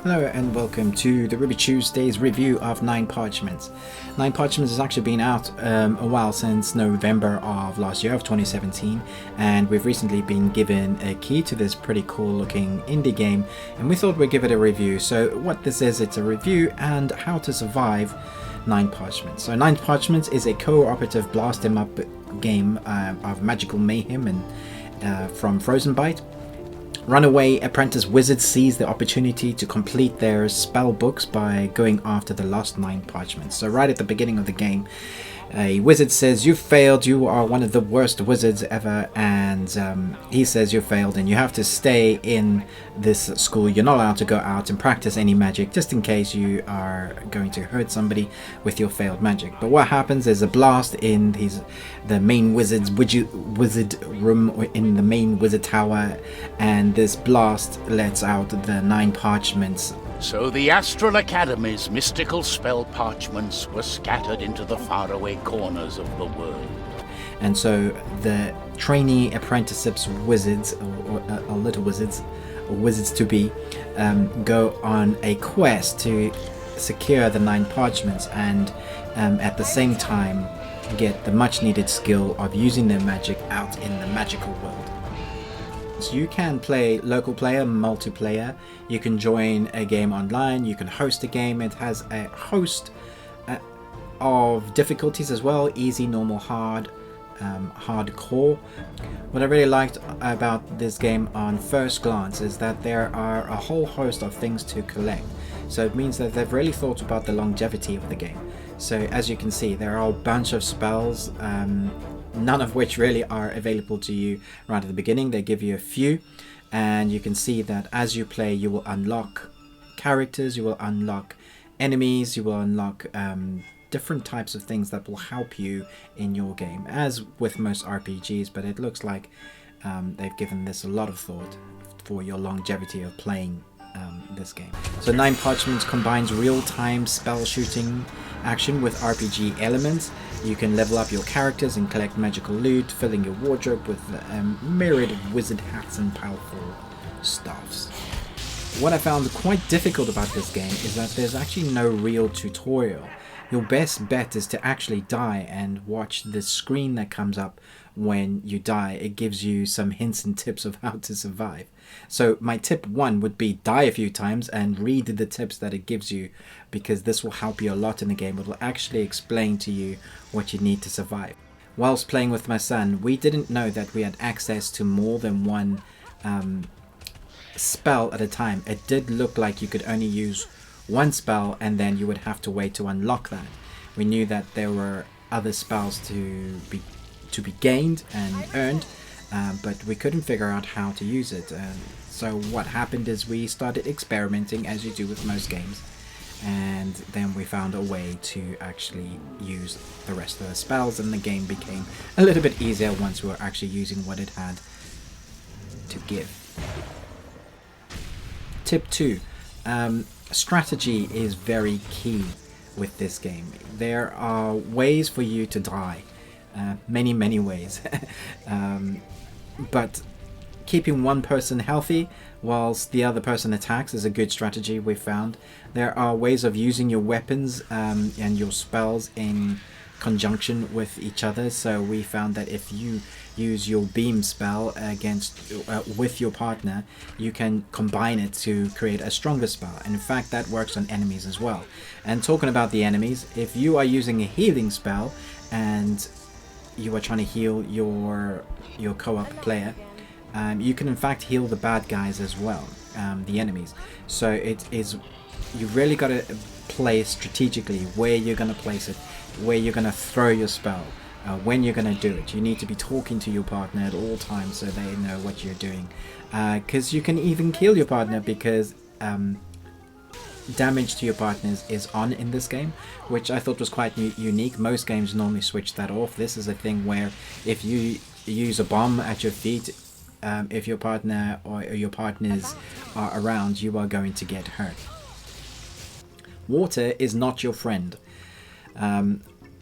Hello and welcome to the Ruby Tuesday's review of Nine Parchments. Nine Parchments has actually been out a while, since November of last year, of 2017, and we've recently been given a key to this pretty cool looking indie game, and we thought we'd give it a review. So what this is, it's a review and how to survive Nine Parchments. So Nine Parchments is a cooperative blast 'em up game of magical mayhem and from Frozen Byte. Runaway apprentice wizards seize the opportunity to complete their spell books by going after the lost 9 parchments. So right at the beginning of the game, a wizard says, "You failed, you are one of the worst wizards ever," and he says you failed and you have to stay in this school. You're not allowed to go out and practice any magic, just in case you are going to hurt somebody with your failed magic. But what happens is a blast in the main wizard room, in the main wizard tower, and this blast lets out the 9 parchments. So the Astral Academy's mystical spell parchments were scattered into the faraway corners of the world. And so the trainee apprentices wizards, or little wizards, or wizards to be, go on a quest to secure the 9 parchments and at the same time get the much needed skill of using their magic out in the magical world. So you can play local player, multiplayer, you can join a game online, you can host a game. It has a host of difficulties as well: easy, normal, hard, hardcore. What I really liked about this game on first glance is that there are a whole host of things to collect. So it means that they've really thought about the longevity of the game. So as you can see, there are a bunch of spells, none of which really are available to you right at the beginning. They give you a few, and you can see that as you play you will unlock characters, you will unlock enemies, you will unlock different types of things that will help you in your game, as with most RPGs. But it looks like they've given this a lot of thought for your longevity of playing this game. So 9 Parchments combines real-time spell shooting action with RPG elements. You can level up your characters and collect magical loot, filling your wardrobe with myriad of wizard hats and powerful staffs. What I found quite difficult about this game is that there's actually no real tutorial. Your best bet is to actually die and watch the screen that comes up when you die. It gives you some hints and tips of how to survive. So my tip 1 would be die a few times and read the tips that it gives you, because this will help you a lot in the game. It will actually explain to you what you need to survive. Whilst playing with my son, we didn't know that we had access to more than one spell at a time. It did look like you could only use one spell and then you would have to wait to unlock that. We knew that there were other spells to be gained and earned, but we couldn't figure out how to use it. So what happened is we started experimenting, as you do with most games, and then we found a way to actually use the rest of the spells, and the game became a little bit easier once we were actually using what it had to give. Tip 2. Strategy is very key with this game. There are ways for you to die, many ways, but keeping one person healthy whilst the other person attacks is a good strategy. We found there are ways of using your weapons and your spells in conjunction with each other. So we found that if you use your beam spell with your partner, you can combine it to create a stronger spell, and in fact that works on enemies as well. And talking about the enemies, if you are using a healing spell and you are trying to heal your co-op player, you can in fact heal the bad guys as well, the enemies. So you really got to play strategically where you're going to place it, where you're going to throw your spell, when you're going to do it. You need to be talking to your partner at all times so they know what you're doing, because you can even kill your partner, because damage to your partners is on in this game, which I thought was quite unique. Most games normally switch that off. This is a thing where if you use a bomb at your feet, if your partner or your partners are around, you are going to get hurt. Water is not your friend.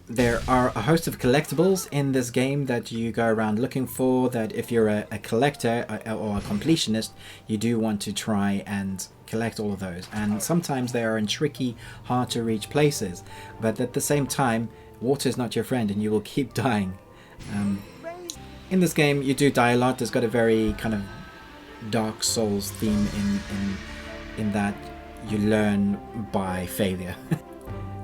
there are a host of collectibles in this game that you go around looking for, that if you're a collector or a completionist, you do want to try and collect all of those. And sometimes they are in tricky, hard to reach places, but at the same time, water is not your friend and you will keep dying. In this game, you do die a lot. It's got a very kind of Dark Souls theme in that you learn by failure.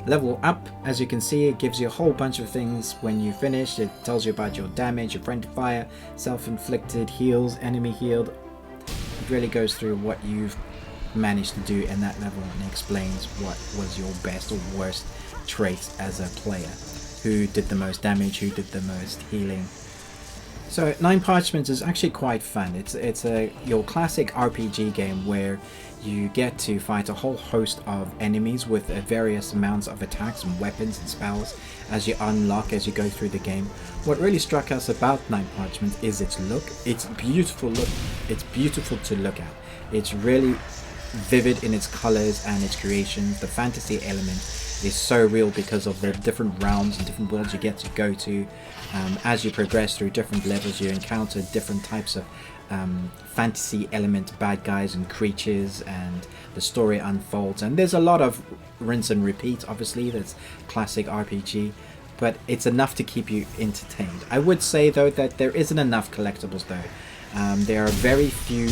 Level up, as you can see, it gives you a whole bunch of things when you finish. It tells you about your damage, your friendly fire, self-inflicted, heals, enemy healed. It really goes through what you've managed to do in that level and explains what was your best or worst traits as a player. Who did the most damage, who did the most healing. So Nine Parchments is actually quite fun. It's your classic RPG game where you get to fight a whole host of enemies with various amounts of attacks and weapons and spells as you unlock as you go through the game. What really struck us about Nine Parchments is its look. It's beautiful look. It's beautiful to look at. It's really vivid in its colors and its creations. The fantasy element is so real because of the different realms and different worlds you get to go to. As you progress through different levels, you encounter different types of fantasy element bad guys and creatures, and the story unfolds. And there's a lot of rinse and repeat, obviously. That's classic RPG, but it's enough to keep you entertained. I would say though that there isn't enough collectibles though. There are very few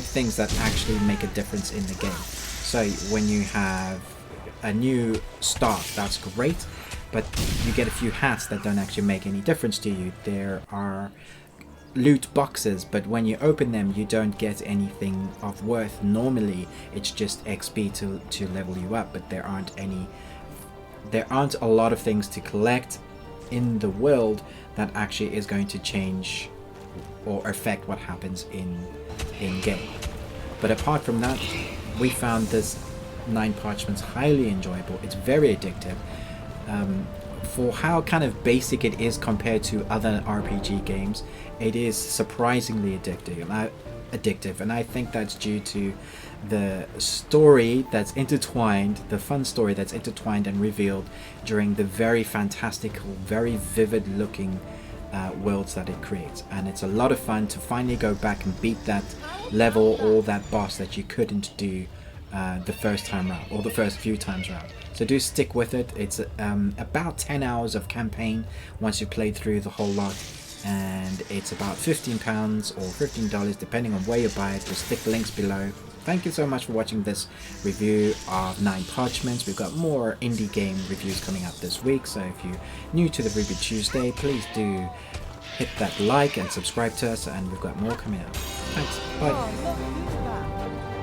things that actually make a difference in the game. So when you have a new start, that's great, but you get a few hats that don't actually make any difference to you. There are loot boxes, but when you open them you don't get anything of worth. Normally it's just XP to level you up, but there aren't a lot of things to collect in the world that actually is going to change or affect what happens in game. But apart from that, we found this Nine Parchments highly enjoyable. It's very addictive. For how kind of basic it is compared to other RPG games, it is surprisingly addictive, and I think that's due to the story that's intertwined, the fun story that's intertwined and revealed during the very fantastical, very vivid looking worlds that it creates. And it's a lot of fun to finally go back and beat that level or that boss that you couldn't do the first time round or the first few times round. So do stick with it. It's about 10 hours of campaign once you've played through the whole lot, and it's about £15 or $15 depending on where you buy it. We'll stick links below. Thank you so much for watching this review of Nine Parchments. We've got more indie game reviews coming up this week, so if you're new to the Ruby Tuesday, please do hit that like and subscribe to us, and we've got more coming out. Thanks. Bye.